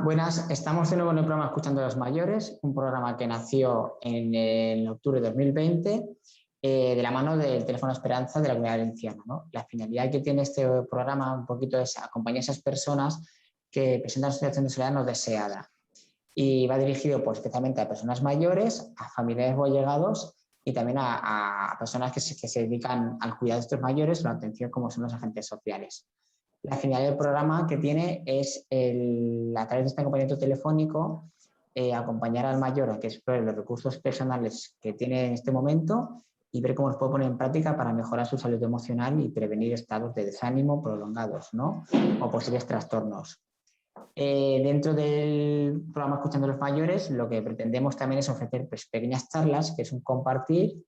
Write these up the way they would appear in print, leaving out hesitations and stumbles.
buenas. Estamos de nuevo en el programa Escuchando a los Mayores, un programa que nació en octubre de 2020 de la mano del Teléfono Esperanza de la Comunidad Valenciana, ¿no? La finalidad que tiene este programa un poquito es acompañar a esas personas que presentan una situación de soledad no deseada. Y va dirigido pues, especialmente a personas mayores, a familiares o allegados y también a personas que se dedican al cuidado de estos mayores o la atención como son los agentes sociales. La finalidad del programa que tiene es, a través de este acompañamiento telefónico, acompañar al mayor a que explore los recursos personales que tiene en este momento y ver cómo los puede poner en práctica para mejorar su salud emocional y prevenir estados de desánimo prolongados, ¿no? O posibles trastornos. Dentro del programa Escuchando a los Mayores, lo que pretendemos también es ofrecer pues, pequeñas charlas, que es un compartir,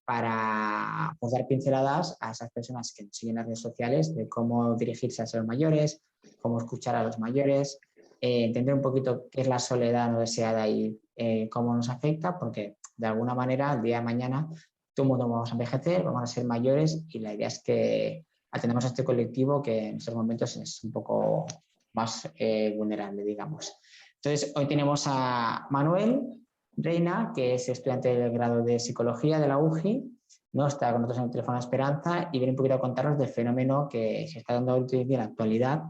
para pues, dar pinceladas a esas personas que nos siguen en las redes sociales de cómo dirigirse a los mayores, cómo escuchar a los mayores, entender un poquito qué es la soledad no deseada y cómo nos afecta, porque de alguna manera el día de mañana todo el mundo vamos a envejecer, vamos a ser mayores y la idea es que atendamos a este colectivo que en estos momentos es un poco más vulnerable, digamos. Entonces, hoy tenemos a Manuel Reina, que es estudiante del grado de Psicología de la UGI, ¿no? Está con nosotros en el Teléfono Esperanza y viene un poquito a contarnos del fenómeno que se está dando hoy en día en la actualidad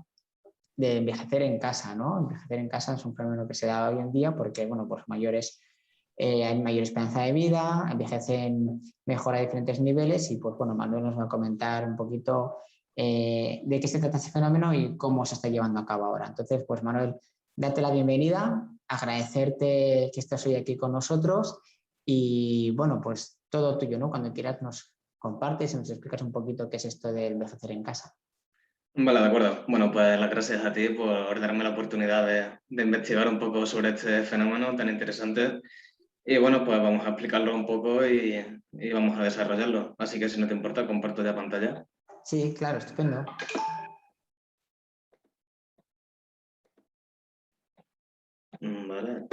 de envejecer en casa, ¿no? Envejecer en casa es un fenómeno que se da hoy en día porque, bueno, pues mayores, hay mayor esperanza de vida, envejecen mejor a diferentes niveles y, pues bueno, Manuel nos va a comentar un poquito de qué se trata ese fenómeno y cómo se está llevando a cabo ahora. Entonces, pues Manuel, date la bienvenida, agradecerte que estés hoy aquí con nosotros y, bueno, pues todo tuyo, ¿no? Cuando quieras nos compartes y nos explicas un poquito qué es esto de envejecer en casa. Vale, de acuerdo. Bueno, pues las gracias a ti por darme la oportunidad de investigar un poco sobre este fenómeno tan interesante. Y bueno, pues vamos a explicarlo un poco y vamos a desarrollarlo. Así que si no te importa, comparto ya pantalla. Sí, claro, estupendo. Vale.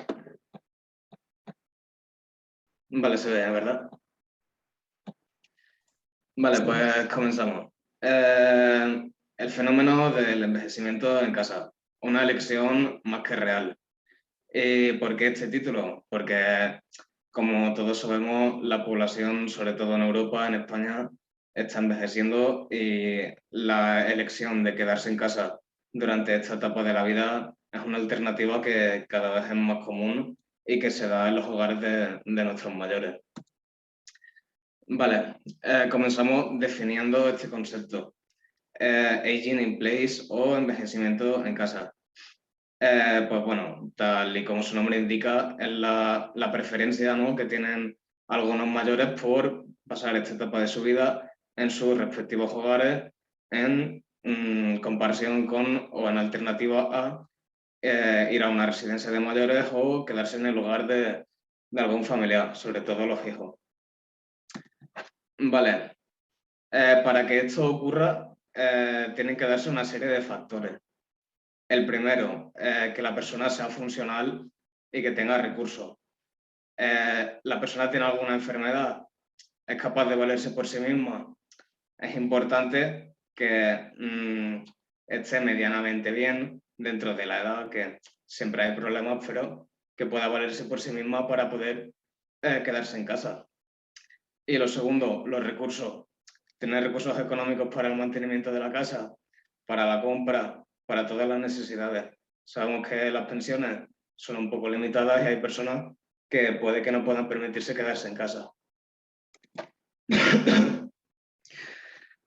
Vale, se ve, ¿verdad? Vale, Sí. pues comenzamos. El fenómeno del envejecimiento en casa. Una elección más que real. ¿Y por qué este título? Porque, como todos sabemos, la población, sobre todo en Europa, en España, está envejeciendo y la elección de quedarse en casa durante esta etapa de la vida es una alternativa que cada vez es más común y que se da en los hogares de nuestros mayores. Vale, comenzamos definiendo este concepto. Aging in place o envejecimiento en casa. Pues bueno, tal y como su nombre indica, es la preferencia, ¿no?, que tienen algunos mayores por pasar esta etapa de su vida en sus respectivos hogares en comparación con o en alternativa a ir a una residencia de mayores o quedarse en el hogar de algún familiar, sobre todo los hijos. Vale, para que esto ocurra tienen que darse una serie de factores. El primero, que la persona sea funcional y que tenga recursos. La persona tiene alguna enfermedad, es capaz de valerse por sí misma. Es importante que esté medianamente bien dentro de la edad, que siempre hay problemas, pero que pueda valerse por sí misma para poder quedarse en casa. Y lo segundo, los recursos. Tener recursos económicos para el mantenimiento de la casa, para la compra, para todas las necesidades. Sabemos que las pensiones son un poco limitadas y hay personas que puede que no puedan permitirse quedarse en casa.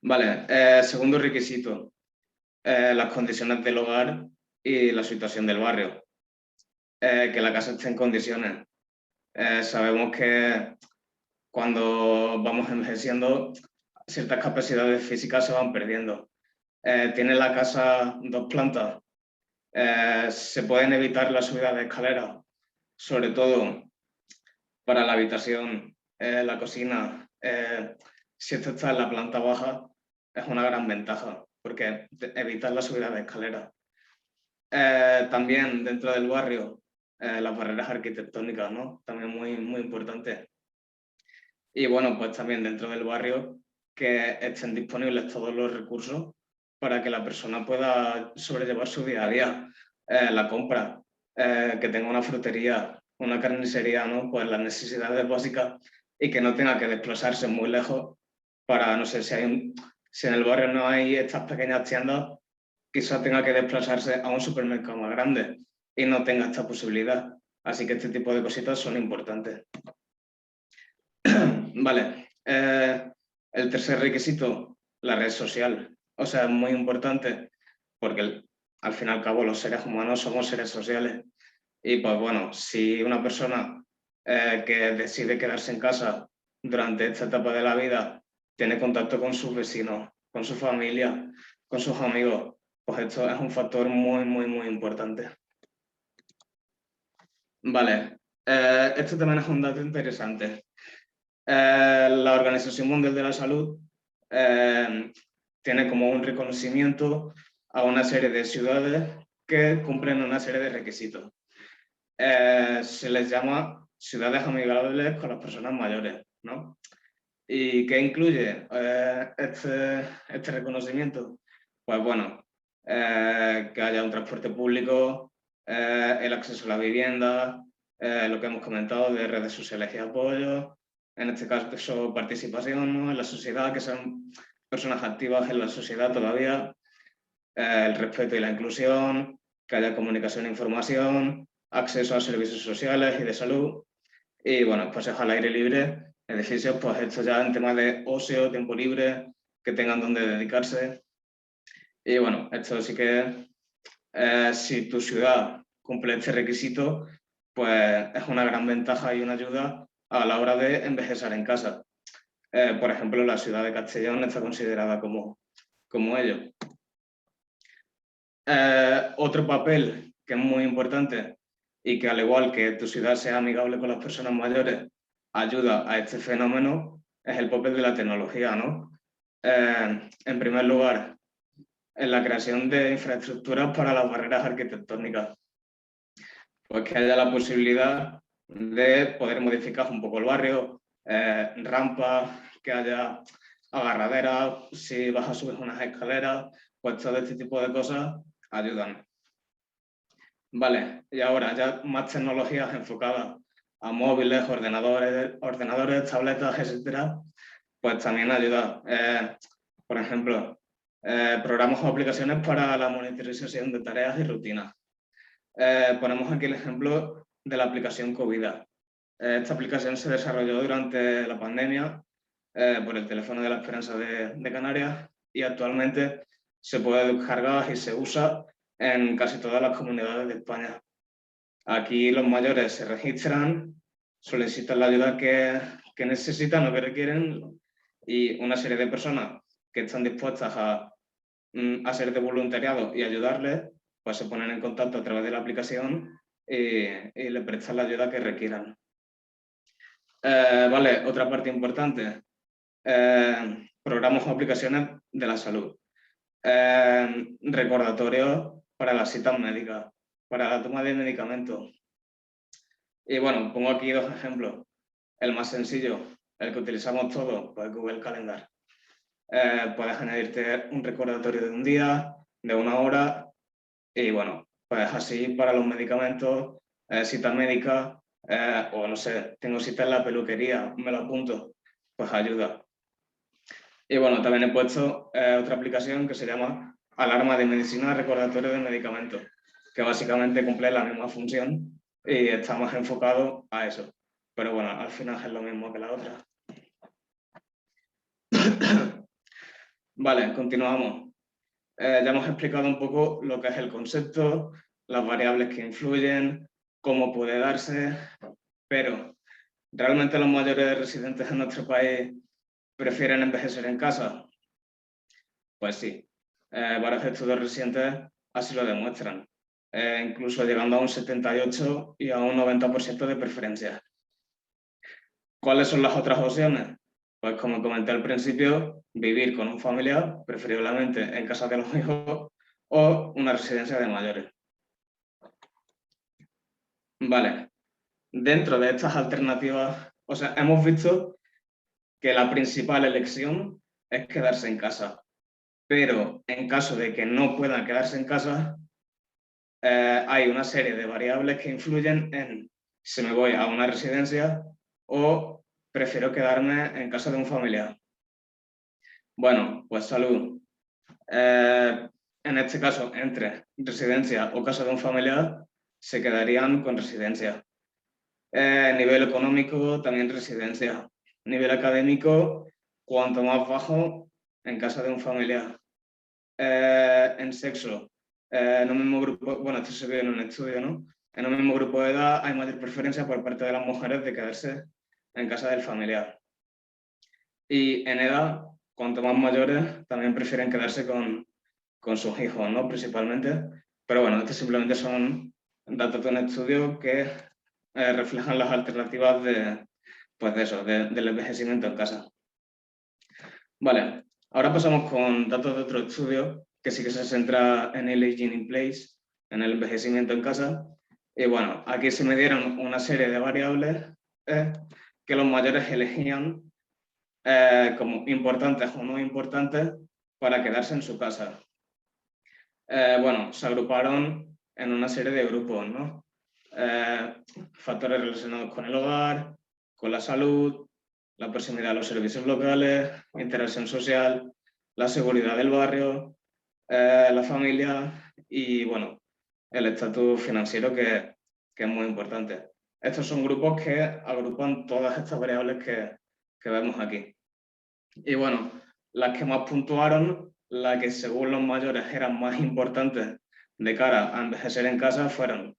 Vale, segundo requisito, las condiciones del hogar y la situación del barrio. Que la casa esté en condiciones. Sabemos que cuando vamos envejeciendo, ciertas capacidades físicas se van perdiendo. Tiene la casa 2 plantas. Se pueden evitar la subida de escaleras, sobre todo para la habitación, la cocina. Si esto está en la planta baja, es una gran ventaja, porque evitas la subida de escaleras. También dentro del barrio, las barreras arquitectónicas, ¿no? También muy, muy importante. Y bueno, pues también dentro del barrio que estén disponibles todos los recursos para que la persona pueda sobrellevar su día a día. La compra. que tenga una frutería, una carnicería, ¿no? Pues las necesidades básicas y que no tenga que desplazarse muy lejos para, no sé, si en el barrio no hay estas pequeñas tiendas, quizás tenga que desplazarse a un supermercado más grande y no tenga esta posibilidad. Así que este tipo de cositas son importantes. Vale. El tercer requisito, la red social. O sea, es muy importante porque al fin y al cabo los seres humanos somos seres sociales. Y pues bueno, si una persona que decide quedarse en casa durante esta etapa de la vida tiene contacto con sus vecinos, con su familia, con sus amigos, pues esto es un factor muy, muy, muy importante. Vale, esto también es un dato interesante. La Organización Mundial de la Salud tiene como un reconocimiento a una serie de ciudades que cumplen una serie de requisitos. Se les llama ciudades amigables con las personas mayores, ¿no? ¿Y qué incluye este reconocimiento? Pues bueno, que haya un transporte público, el acceso a la vivienda, lo que hemos comentado de redes sociales y apoyo, en este caso participación, ¿no? En la sociedad, que sean personas activas en la sociedad todavía, el respeto y la inclusión, que haya comunicación e información, acceso a servicios sociales y de salud, y bueno, paseos al aire libre, edificios, pues esto ya en temas de ocio, tiempo libre, que tengan donde dedicarse. Y bueno, esto sí que, si tu ciudad cumple este requisito, pues es una gran ventaja y una ayuda a la hora de envejecer en casa. Por ejemplo, la ciudad de Castellón está considerada como ello. Otro papel que es muy importante y que, al igual que tu ciudad sea amigable con las personas mayores, ayuda a este fenómeno, es el papel de la tecnología, ¿no? En primer lugar, en la creación de infraestructuras para las barreras arquitectónicas, pues que haya la posibilidad de poder modificar un poco el barrio, rampas, que haya agarraderas, si vas a subir unas escaleras, pues todo este tipo de cosas ayudan. Vale, y ahora ya más tecnologías enfocadas a móviles, ordenadores, tabletas, etcétera, pues también ayuda. Por ejemplo, programas o aplicaciones para la monitorización de tareas y rutinas. Ponemos aquí el ejemplo de la aplicación COVID. Esta aplicación se desarrolló durante la pandemia por el teléfono de la Esperanza de Canarias y actualmente se puede descargar y se usa en casi todas las comunidades de España. Aquí los mayores se registran, solicitan la ayuda que necesitan o que requieren, y una serie de personas que están dispuestas a ser de voluntariado y ayudarles, pues se ponen en contacto a través de la aplicación y le prestan la ayuda que requieran. Vale, otra parte importante, programas o aplicaciones de la salud. Recordatorios para las citas médicas, para la toma de medicamentos. Y bueno, pongo aquí dos ejemplos. El más sencillo, el que utilizamos todos, pues Google Calendar. Puedes añadirte un recordatorio de un día, de una hora, y bueno, pues así para los medicamentos, citas médicas, o no sé, tengo cita en la peluquería, me lo apunto, pues ayuda. Y bueno, también he puesto otra aplicación que se llama Alarma de Medicina Recordatorio de Medicamentos, que básicamente cumple la misma función y está más enfocado a eso. Pero bueno, al final es lo mismo que la otra. Vale, continuamos. Ya hemos explicado un poco lo que es el concepto, las variables que influyen, cómo puede darse, pero ¿realmente los mayores residentes en nuestro país prefieren envejecer en casa? Pues sí, varios estudios recientes así lo demuestran, incluso llegando a un 78% y a un 90% de preferencia. ¿Cuáles son las otras opciones? Pues como comenté al principio, vivir con un familiar, preferiblemente en casa de los hijos, o una residencia de mayores. Vale, dentro de estas alternativas, o sea, hemos visto que la principal elección es quedarse en casa, pero en caso de que no puedan quedarse en casa, hay una serie de variables que influyen en si me voy a una residencia o prefiero quedarme en casa de un familiar. Bueno, pues salud. En este caso, entre residencia o casa de un familiar, se quedarían con residencia. Nivel económico, también residencia. Nivel académico, cuanto más bajo, en casa de un familiar. En sexo, en un mismo grupo, bueno, esto se ve en un estudio, ¿no? En un mismo grupo de edad hay mayor preferencia por parte de las mujeres de quedarse en casa del familiar. Y en edad, cuanto más mayores, también prefieren quedarse con sus hijos, ¿no? Principalmente. Pero bueno, estos simplemente son datos de un estudio que reflejan las alternativas pues de eso, del envejecimiento en casa. Vale, ahora pasamos con datos de otro estudio que sí que se centra en el aging in place, en el envejecimiento en casa. Y bueno, aquí se me dieron una serie de variables que los mayores elegían como importantes o no importantes para quedarse en su casa. Bueno, se agruparon en una serie de grupos, ¿no? Factores relacionados con el hogar, con la salud, la proximidad a los servicios locales, interacción social, la seguridad del barrio, la familia y, bueno, el estatus financiero que es muy importante. Estos son grupos que agrupan todas estas variables que vemos aquí. Y, bueno, las que más puntuaron, las que según los mayores eran más importantes de cara a envejecer en casa, fueron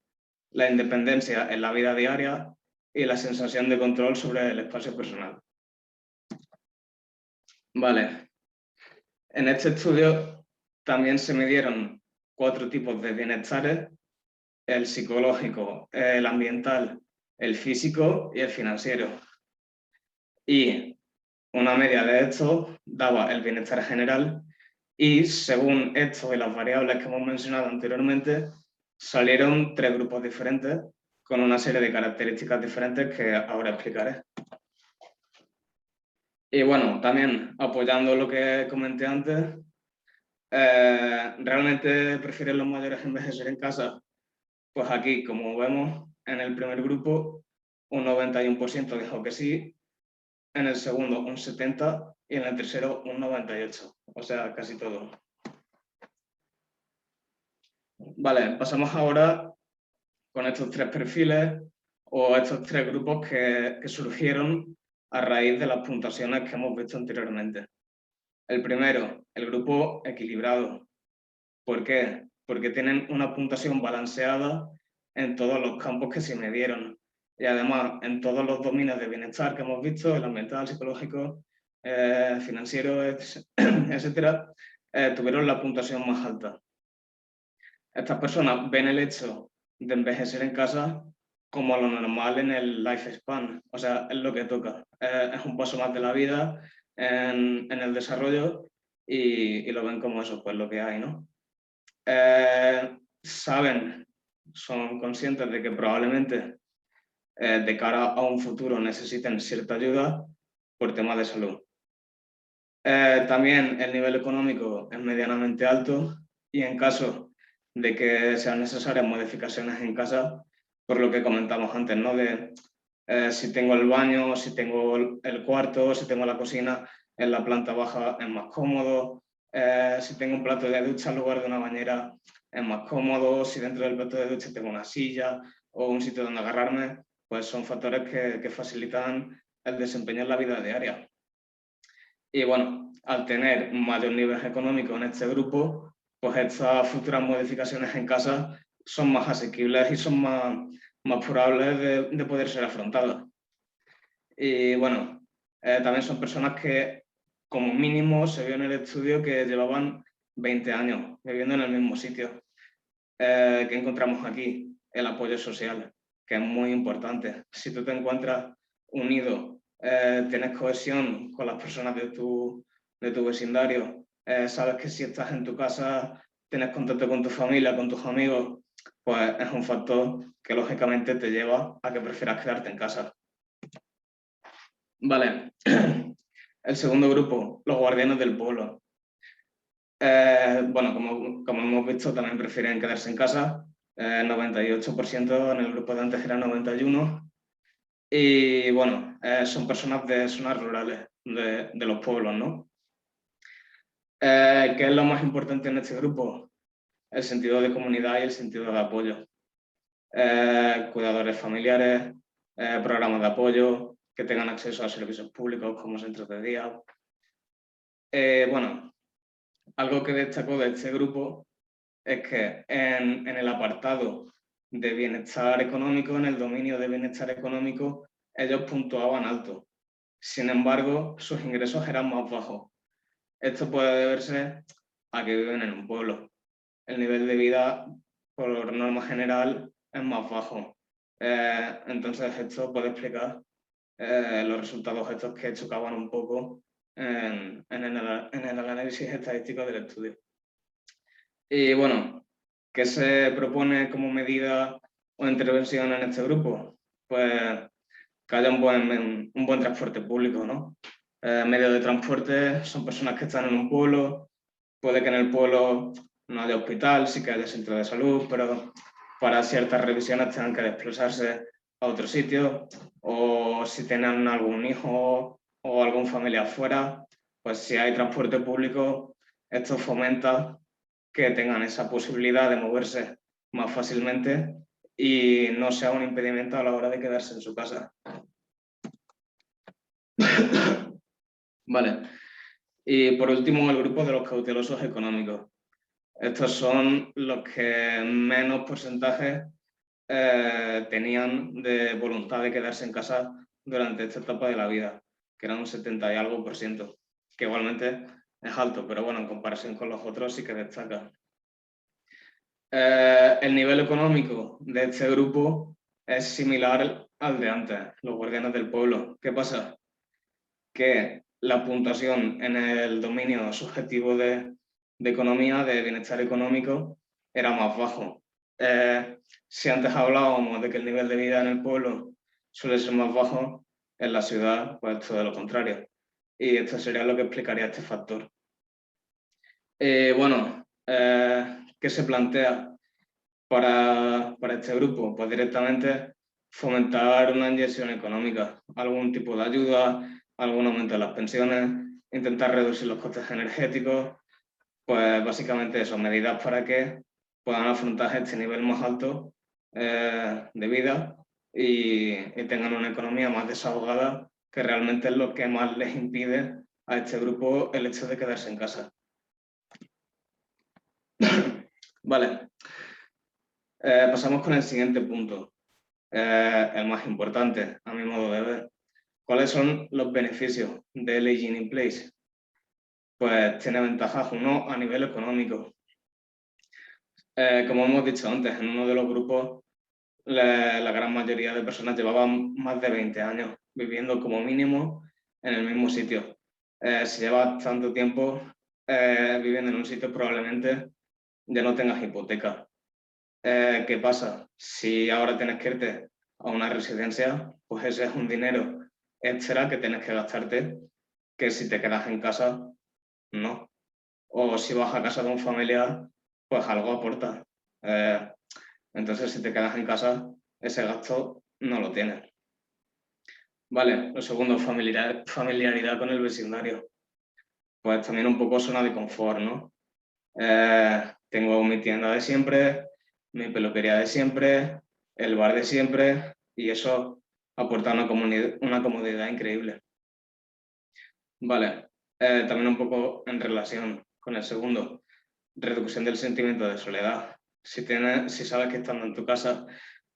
la independencia en la vida diaria y la sensación de control sobre el espacio personal. Vale. En este estudio también se midieron 4 tipos de bienestares: el psicológico, el ambiental, el físico y el financiero. Y una media de estos daba el bienestar general y, según esto y las variables que hemos mencionado anteriormente, salieron 3 grupos diferentes con una serie de características diferentes que ahora explicaré. Y bueno, también apoyando lo que comenté antes, ¿realmente prefieren los mayores envejecer en casa? Pues aquí, como vemos, en el primer grupo un 91% dijo que sí, en el segundo un 70% y en el tercero un 98%, o sea, casi todo. Vale, pasamos ahora con estos 3 perfiles o estos 3 grupos que surgieron a raíz de las puntuaciones que hemos visto anteriormente. El primero, el grupo equilibrado. ¿Por qué? Porque tienen una puntuación balanceada en todos los campos que se midieron y además en todos los dominios de bienestar que hemos visto, el ambiental, psicológico, financiero, etcétera, tuvieron la puntuación más alta. Estas personas ven el hecho de envejecer en casa como lo normal en el lifespan, o sea, es lo que toca. Es un paso más de la vida en el desarrollo y lo ven como eso, pues lo que hay, ¿no? Saben, son conscientes de que probablemente de cara a un futuro necesiten cierta ayuda por temas de salud. También el nivel económico es medianamente alto y en caso de que sean necesarias modificaciones en casa, por lo que comentamos antes, ¿no? De si tengo el baño, si tengo el cuarto, si tengo la cocina en la planta baja es más cómodo, si tengo un plato de ducha en lugar de una bañera es más cómodo, si dentro del plato de ducha tengo una silla o un sitio donde agarrarme, pues son factores que facilitan el desempeño en la vida diaria. Y bueno, al tener mayor nivel económico en este grupo, pues estas futuras modificaciones en casa son más asequibles y son más probables de poder ser afrontadas. Y bueno, también son personas que como mínimo se vio en el estudio que llevaban 20 años viviendo en el mismo sitio. ¿Qué encontramos aquí? El apoyo social, que es muy importante. Si tú te encuentras unido, tienes cohesión con las personas de tu vecindario, sabes que si estás en tu casa, tienes contacto con tu familia, con tus amigos, pues es un factor que lógicamente te lleva a que prefieras quedarte en casa. Vale, el segundo grupo, los guardianes del pueblo. Bueno, como hemos visto, también prefieren quedarse en casa 98% en el grupo de antes era 91%. Y bueno, son personas de zonas rurales, de los pueblos, ¿no? ¿Qué es lo más importante en este grupo? El sentido de comunidad y el sentido de apoyo. Cuidadores familiares, programas de apoyo, que tengan acceso a servicios públicos como centros de día. Bueno, algo que destacó de este grupo es que en el apartado de bienestar económico, en el dominio de bienestar económico, ellos puntuaban alto. Sin embargo, sus ingresos eran más bajos. Esto puede deberse a que viven en un pueblo. El nivel de vida, por norma general, es más bajo. Entonces, esto puede explicar los resultados estos que chocaban un poco en el análisis estadístico del estudio. Y bueno, ¿qué se propone como medida o intervención en este grupo? Pues que haya un buen transporte público, ¿no? Medios de transporte son personas que están en un pueblo, puede que en el pueblo no haya hospital, sí que haya centro de salud, pero para ciertas revisiones tengan que desplazarse a otro sitio, o si tienen algún hijo o algún familiar fuera, pues si hay transporte público, esto fomenta que tengan esa posibilidad de moverse más fácilmente y no sea un impedimento a la hora de quedarse en su casa. Vale. Y por último, el grupo de los cautelosos económicos. Estos son los que menos porcentaje tenían de voluntad de quedarse en casa durante esta etapa de la vida, que era un 70 y algo %, que igualmente es alto, pero bueno, en comparación con los otros sí que destaca. El nivel económico de este grupo es similar al de antes, los guardianes del pueblo. ¿Qué pasa? Que la puntuación en el dominio subjetivo de economía, de bienestar económico, era más bajo. Si antes hablábamos de que el nivel de vida en el pueblo suele ser más bajo, en la ciudad, pues todo lo contrario. Y esto sería lo que explicaría este factor. Bueno, ¿qué se plantea para este grupo? Pues directamente fomentar una inyección económica, algún tipo de ayuda, algún aumento de las pensiones, intentar reducir los costes energéticos, pues básicamente eso, medidas para que puedan afrontar este nivel más alto de vida y tengan una economía más desahogada, que realmente es lo que más les impide a este grupo el hecho de quedarse en casa. Vale, pasamos con el siguiente punto, el más importante, a mi modo de ver. ¿Cuáles son los beneficios del aging in place? Pues tiene ventajas, uno, a nivel económico. Como hemos dicho antes, en uno de los grupos la gran mayoría de personas llevaban más de 20 años viviendo como mínimo en el mismo sitio. Si llevas tanto tiempo viviendo en un sitio, probablemente ya no tengas hipoteca. ¿Qué pasa? Si ahora tienes que irte a una residencia, pues ese es un dinero extra que tienes que gastarte, que si te quedas en casa, no. O si vas a casa de un familiar, pues algo aporta. Entonces, si te quedas en casa, ese gasto no lo tienes. Vale, lo segundo, familiaridad con el vecindario. Pues también un poco zona de confort, ¿no? Tengo mi tienda de siempre, mi peluquería de siempre, el bar de siempre, y eso aporta una comodidad increíble. Vale, también un poco en relación con el segundo, reducción del sentimiento de soledad. Si sabes que estando en tu casa,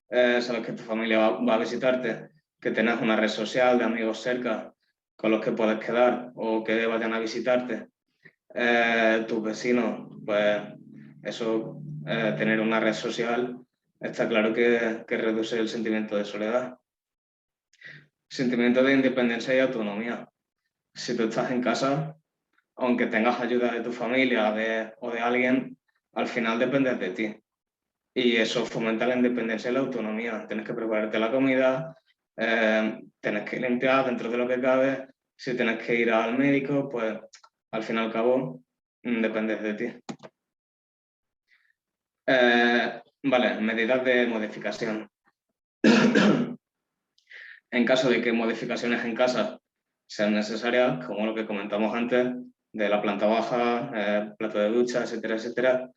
sabes que tu familia va a visitarte, que tengas una red social de amigos cerca con los que puedes quedar o que vayan a visitarte, tus vecinos, pues eso, tener una red social, está claro que reduce el sentimiento de soledad. Sentimiento de independencia y autonomía. Si tú estás en casa, aunque tengas ayuda de tu familia o de alguien, al final dependes de ti. Y eso fomenta la independencia y la autonomía. Tienes que prepararte la comida, tienes que limpiar dentro de lo que cabe. Si tienes que ir al médico, pues al fin y al cabo dependes de ti. Vale, medidas de modificación. En caso de que modificaciones en casa sean necesarias, como lo que comentamos antes, de la planta baja, plato de ducha, etcétera, etcétera,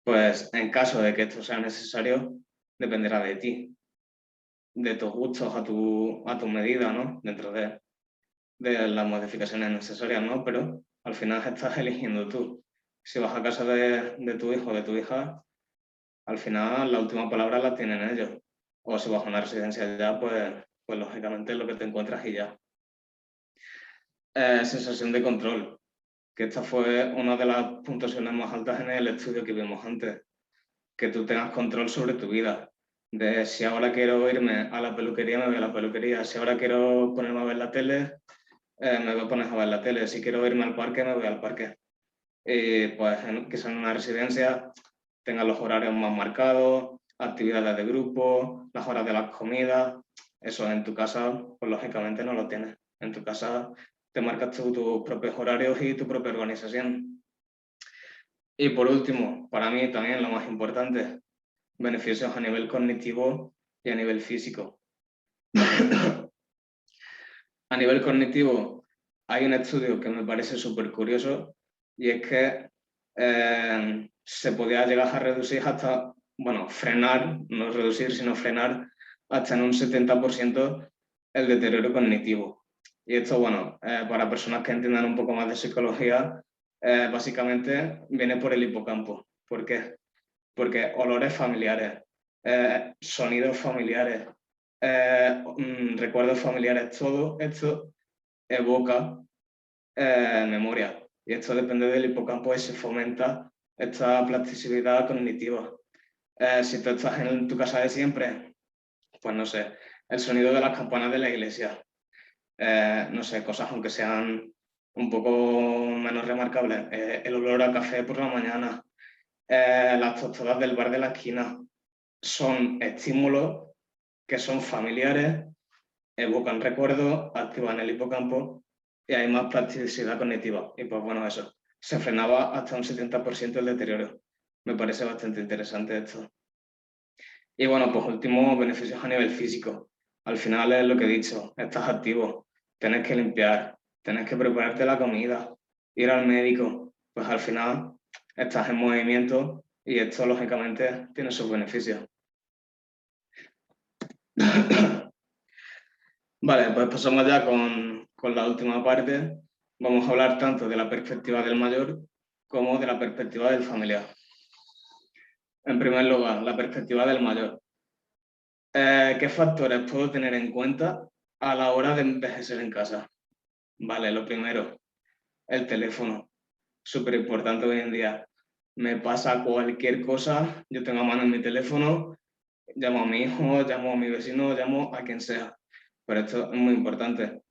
pues en caso de que esto sea necesario, dependerá de ti, de tus gustos a tu medida, ¿no? Dentro de las modificaciones necesarias, ¿no? Pero al final estás eligiendo tú. Si vas a casa de tu hijo o de tu hija, al final la última palabra la tienen ellos. O si vas a una residencia ya, pues lógicamente es lo que te encuentras y ya. Sensación de control, que esta fue una de las puntuaciones más altas en el estudio que vimos antes. Que tú tengas control sobre tu vida. De si ahora quiero irme a la peluquería, me voy a la peluquería. Si ahora quiero ponerme a ver la tele, me voy a poner a ver la tele. Si quiero irme al parque, me voy al parque. Y pues que sea en una residencia, tengan los horarios más marcados, actividades de grupo, las horas de las comidas. Eso en tu casa, pues lógicamente no lo tienes. En tu casa te marcas tú tus propios horarios y tu propia organización. Y por último, para mí también lo más importante, beneficios a nivel cognitivo y a nivel físico. A nivel cognitivo, hay un estudio que me parece súper curioso y es que se podía llegar a reducir hasta, bueno, frenar, no reducir, sino frenar hasta en un 70% el deterioro cognitivo. Y esto, bueno, para personas que entiendan un poco más de psicología, básicamente viene por el hipocampo. ¿Por qué? Porque olores familiares, sonidos familiares, recuerdos familiares, todo esto evoca memoria. Y esto depende del hipocampo y se fomenta esta plasticidad cognitiva. Si tú estás en tu casa de siempre, pues no sé, el sonido de las campanas de la iglesia, no sé, cosas aunque sean un poco menos remarcables, el olor a café por la mañana, las tostadas del bar de la esquina, son estímulos que son familiares, evocan recuerdos, activan el hipocampo y hay más plasticidad cognitiva. Y pues bueno, eso, se frenaba hasta un 70% el deterioro. Me parece bastante interesante esto. Y bueno, pues últimos beneficios a nivel físico. Al final es lo que he dicho, estás activo, tienes que limpiar, tienes que prepararte la comida, ir al médico, pues al final estás en movimiento y esto lógicamente tiene sus beneficios. Vale, pues pasamos ya con la última parte. Vamos a hablar tanto de la perspectiva del mayor como de la perspectiva del familiar. En primer lugar, la perspectiva del mayor. ¿Qué factores puedo tener en cuenta a la hora de envejecer en casa? Vale, lo primero, el teléfono. Súper importante hoy en día. Me pasa cualquier cosa, yo tengo a mano en mi teléfono, llamo a mi hijo, llamo a mi vecino, llamo a quien sea. Pero esto es muy importante.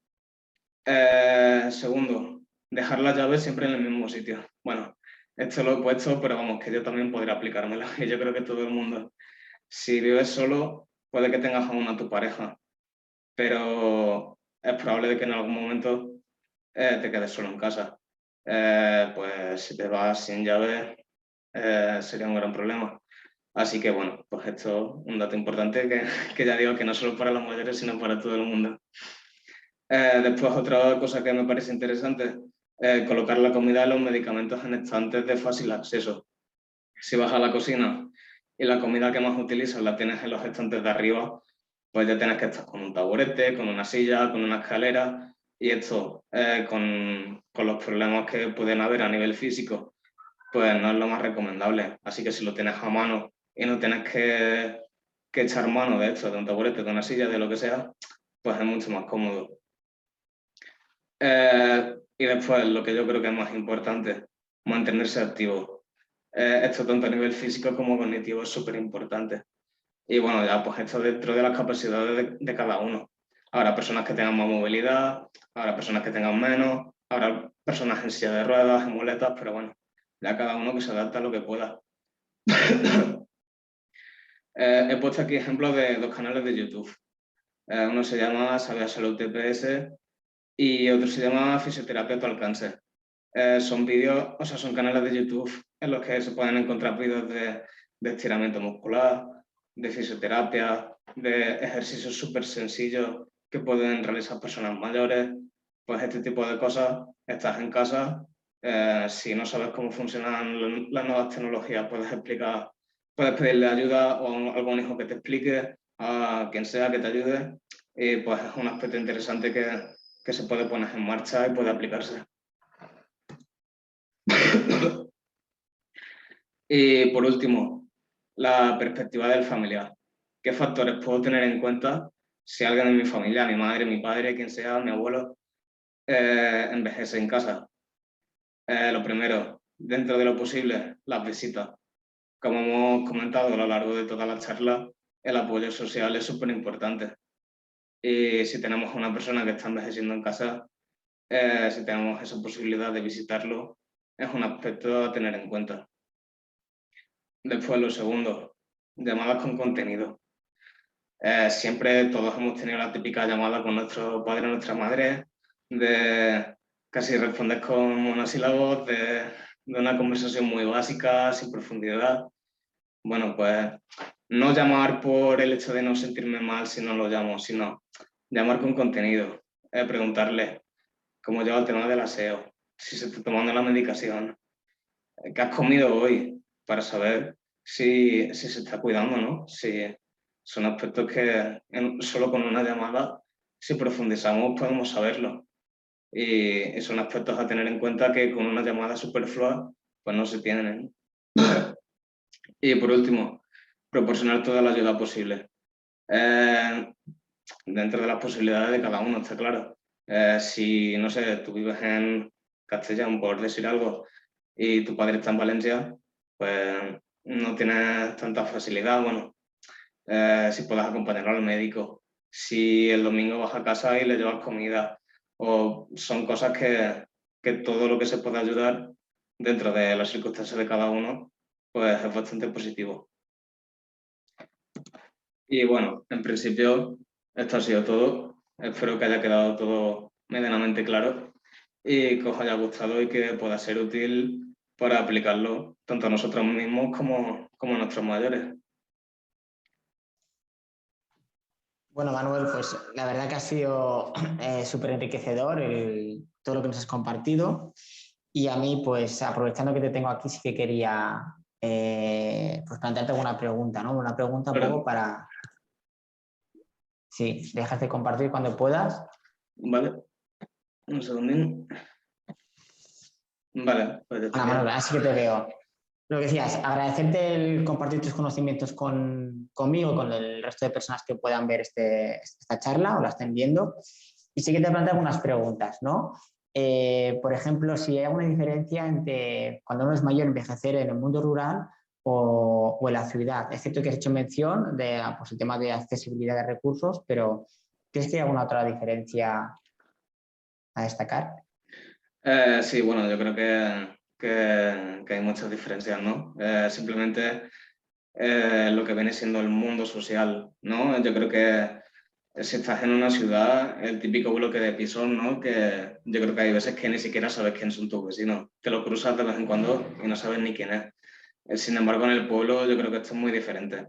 Segundo, dejar la llave siempre en el mismo sitio. Bueno, esto lo he puesto, pero vamos, que yo también podría aplicármelo. Y yo creo que todo el mundo. Si vives solo, puede que tengas aún a tu pareja, pero es probable de que en algún momento te quedes solo en casa. Pues si te vas sin llave, sería un gran problema. Así que bueno, pues esto es un dato importante que ya digo que no solo para los mayores, sino para todo el mundo. Después, otra cosa que me parece interesante, colocar la comida y los medicamentos en estantes de fácil acceso. Si vas a la cocina y la comida que más utilizas la tienes en los estantes de arriba, pues ya tienes que estar con un taburete, con una silla, con una escalera, y esto, con los problemas que pueden haber a nivel físico, pues no es lo más recomendable. Así que si lo tienes a mano y no tienes que echar mano de esto, de un taburete, de una silla, de lo que sea, pues es mucho más cómodo. Y después, lo que yo creo que es más importante, mantenerse activo. Esto tanto a nivel físico como cognitivo es súper importante. Y bueno, ya pues esto dentro de las capacidades de cada uno. Habrá personas que tengan más movilidad, habrá personas que tengan menos, habrá personas en silla de ruedas, en muletas, pero bueno, ya cada uno que se adapte a lo que pueda. He puesto aquí ejemplos de dos canales de YouTube. Uno se llama Sabia Salud TPS y otro se llama Fisioterapia a tu alcance. Son vídeos, o sea, son canales de YouTube en los que se pueden encontrar vídeos de estiramiento muscular, de fisioterapia, de ejercicios súper sencillos que pueden realizar personas mayores. Pues este tipo de cosas, estás en casa, si no sabes cómo funcionan las nuevas tecnologías, puedes pedirle ayuda o a algún hijo que te explique, a quien sea que te ayude, y pues es un aspecto interesante que se puede poner en marcha y puede aplicarse. Y por último, la perspectiva del familiar. ¿Qué factores puedo tener en cuenta si alguien de mi familia, mi madre, mi padre, quien sea, mi abuelo, envejece en casa? Lo primero, dentro de lo posible, las visitas. Como hemos comentado a lo largo de toda la charla, el apoyo social es súper importante. Y si tenemos una persona que está envejeciendo en casa, si tenemos esa posibilidad de visitarlo, es un aspecto a tener en cuenta. Después, lo segundo, llamadas con contenido. Siempre todos hemos tenido la típica llamada con nuestro padre o nuestra madre, de casi responder con monosílabos, de una conversación muy básica, sin profundidad. Bueno, pues no llamar por el hecho de no sentirme mal si no lo llamo, sino llamar con contenido, preguntarle cómo lleva el tema del aseo, si se está tomando la medicación, qué has comido hoy, para saber si se está cuidando, ¿no? Si son aspectos que solo con una llamada, si profundizamos, podemos saberlo. Y son aspectos a tener en cuenta que con una llamada superflua, pues no se tienen, ¿eh? Y por último, proporcionar toda la ayuda posible. Dentro de las posibilidades de cada uno, está claro. Si, no sé, tú vives en Castellón, por decir algo, y tu padre está en Valencia, pues no tienes tanta facilidad. Bueno, si puedes acompañarlo al médico, si el domingo vas a casa y le llevas comida, o son cosas que todo lo que se puede ayudar dentro de las circunstancias de cada uno, pues es bastante positivo. Y bueno, en principio esto ha sido todo. Espero que haya quedado todo medianamente claro y que os haya gustado y que pueda ser útil para aplicarlo tanto a nosotros mismos como a nuestros mayores. Bueno, Manuel, pues la verdad que ha sido súper enriquecedor todo lo que nos has compartido. Y a mí, pues aprovechando que te tengo aquí, sí que quería pues plantearte alguna pregunta, ¿no? Una pregunta un poco Pero, para... Sí, déjate compartir cuando puedas. vale, un segundín. Vale, pues ya Hola, Manuel, estaría. así que te veo. Lo que decías, agradecerte el compartir tus conocimientos conmigo, con el resto de personas que puedan ver esta charla o la estén viendo. Y sí que te planteo algunas preguntas, ¿no? Por ejemplo, si hay alguna diferencia entre cuando uno es mayor envejecer en el mundo rural o en la ciudad. Es cierto que has hecho mención de pues, el tema de accesibilidad de recursos, pero ¿crees que hay alguna otra diferencia a destacar? Sí, bueno, yo creo que hay muchas diferencias, ¿no? Simplemente lo que viene siendo el mundo social, ¿no? Yo creo que si estás en una ciudad, el típico bloque de pisos, ¿no? Que yo creo que hay veces que ni siquiera sabes quién son tus vecinos. Te lo cruzas de vez en cuando y no sabes ni quién es. Sin embargo, en el pueblo yo creo que esto es muy diferente.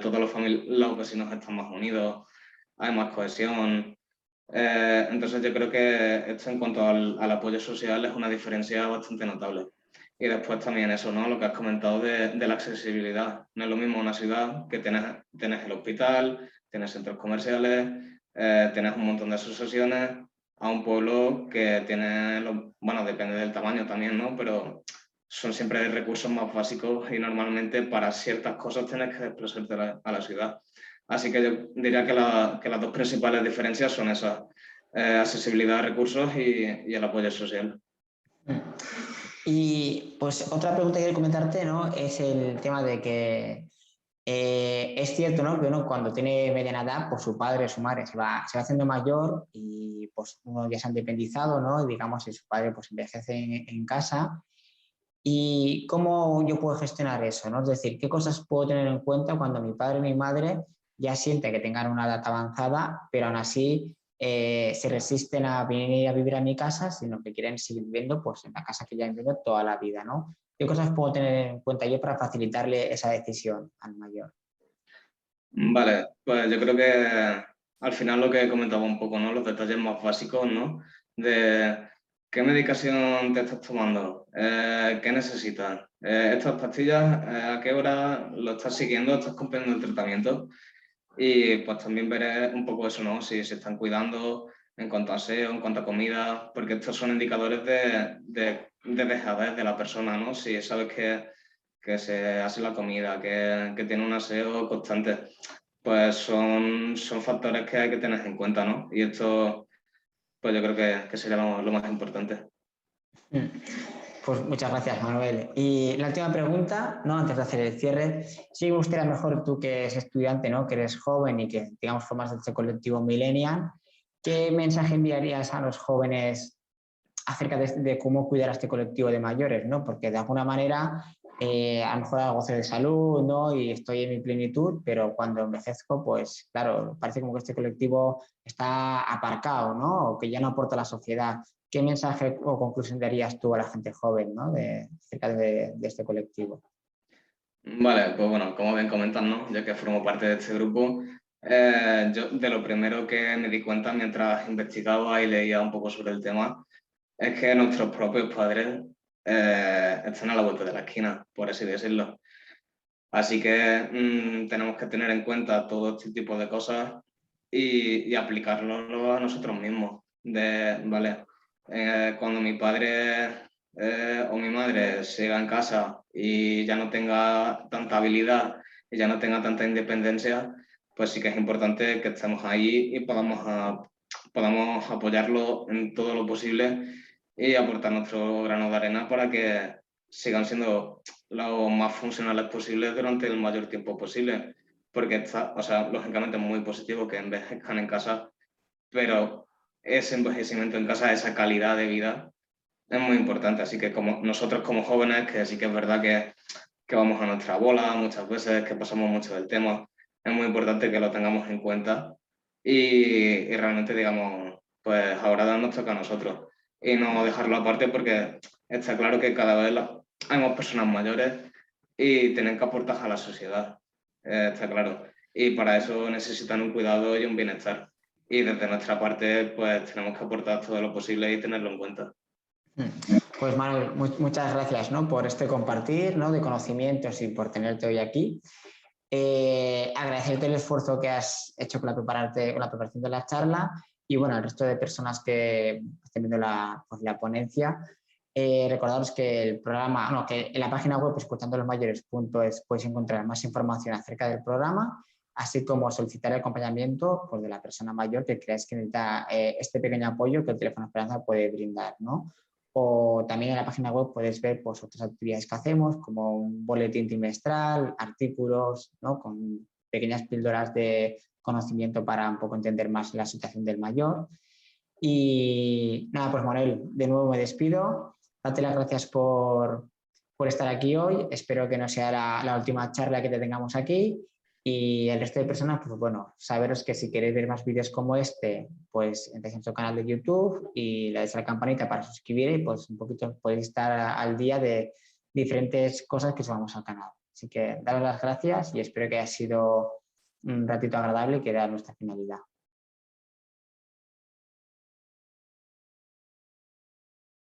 Todos los vecinos están más unidos, hay más cohesión. Entonces yo creo que esto en cuanto al apoyo social es una diferencia bastante notable. Y después también eso, ¿no? Lo que has comentado de la accesibilidad. No es lo mismo una ciudad que tienes el hospital, tienes centros comerciales, tienes un montón de asociaciones, a un pueblo que tiene, bueno, depende del tamaño también, ¿no? Pero son siempre recursos más básicos y normalmente para ciertas cosas tienes que desplazarte a la ciudad. Así que yo diría que las dos principales diferencias son esas, accesibilidad a recursos y el apoyo social. Y pues otra pregunta que quiero comentarte, ¿no? Es el tema de que es cierto, ¿no? Que uno cuando tiene mediana edad, pues su padre o su madre se va haciendo mayor y pues uno ya se ha independizado, ¿no? Y digamos, si su padre pues envejece en casa. ¿Y cómo yo puedo gestionar eso, ¿no? Es decir, ¿qué cosas puedo tener en cuenta cuando mi padre o mi madre ya siente que tengan una edad avanzada, pero aún así se resisten a venir a vivir a mi casa, sino que quieren seguir viviendo pues, en la casa que ya han vivido toda la vida, ¿no? ¿Qué cosas puedo tener en cuenta yo para facilitarle esa decisión al mayor? Vale, pues yo creo que al final lo que comentaba un poco, ¿no? Los detalles más básicos, ¿no? De qué medicación te estás tomando, qué necesitas, estas pastillas, a qué hora lo estás siguiendo, estás cumpliendo el tratamiento. Y pues también veré un poco eso, ¿no? Si se están cuidando en cuanto a aseo, en cuanto a comida, porque estos son indicadores de dejadez de la persona, ¿no? Si sabes que se hace la comida, que tiene un aseo constante, pues son factores que hay que tener en cuenta, ¿no? Y esto, pues yo creo que sería lo más importante. Mm. Pues muchas gracias, Manuel. Y la última pregunta, ¿no? Antes de hacer el cierre, sí me gustaría mejor tú que eres estudiante, ¿no? Que eres joven y que, digamos, formas de este colectivo millennial, ¿qué mensaje enviarías a los jóvenes acerca de cómo cuidar a este colectivo de mayores, ¿no? Porque de alguna manera a lo mejor hago goce de salud, ¿no? Y estoy en mi plenitud, pero cuando envejezco, pues claro, parece como que este colectivo está aparcado, ¿no? O que ya no aporta a la sociedad. ¿Qué mensaje o conclusión darías tú a la gente joven, ¿no? Acerca de este colectivo? Vale, pues bueno, como bien comentas, ¿no? Yo que formo parte de este grupo, yo de lo primero que me di cuenta mientras investigaba y leía un poco sobre el tema es que nuestros propios padres están a la vuelta de la esquina, por así decirlo. Así que tenemos que tener en cuenta todo este tipo de cosas y aplicarlo a nosotros mismos. Vale, cuando mi padre o mi madre siga en casa y ya no tenga tanta habilidad y ya no tenga tanta independencia, pues sí que es importante que estemos ahí y podamos apoyarlo en todo lo posible y aportar nuestro grano de arena para que sigan siendo lo más funcionales posibles durante el mayor tiempo posible. Porque está, o sea, lógicamente es muy positivo que envejezcan en casa, pero ese envejecimiento en casa, esa calidad de vida, es muy importante. Así que como nosotros como jóvenes, que sí que es verdad que vamos a nuestra bola muchas veces, que pasamos mucho del tema, es muy importante que lo tengamos en cuenta y realmente digamos, pues ahora nos toca a nosotros y no dejarlo aparte porque está claro que cada vez hay más personas mayores y tienen que aportar a la sociedad, está claro. Y para eso necesitan un cuidado y un bienestar. Y desde nuestra parte, pues tenemos que aportar todo lo posible y tenerlo en cuenta. Pues Manuel, muchas gracias, ¿no? Por este compartir, ¿no? De conocimientos y por tenerte hoy aquí. Agradecerte el esfuerzo que has hecho con la preparación de la charla y bueno, al resto de personas que estén viendo la ponencia. Recordaros que el programa, no, que en la página web escuchandolosmayores.es podéis encontrar más información acerca del programa, así como solicitar el acompañamiento pues, de la persona mayor que creáis que necesita este pequeño apoyo que el teléfono Esperanza puede brindar, ¿no? O también en la página web puedes ver pues, otras actividades que hacemos, como un boletín trimestral, artículos, ¿no? Con pequeñas píldoras de conocimiento para un poco entender más la situación del mayor. Y nada, pues Manuel, de nuevo me despido. Date las gracias por estar aquí hoy. Espero que no sea la última charla que te tengamos aquí. Y el resto de personas, pues bueno, saberos que si queréis ver más vídeos como este, pues entréis en nuestro canal de YouTube y le dais a la campanita para suscribir y pues un poquito podéis estar al día de diferentes cosas que subamos al canal. Así que daros las gracias y espero que haya sido un ratito agradable que era nuestra finalidad.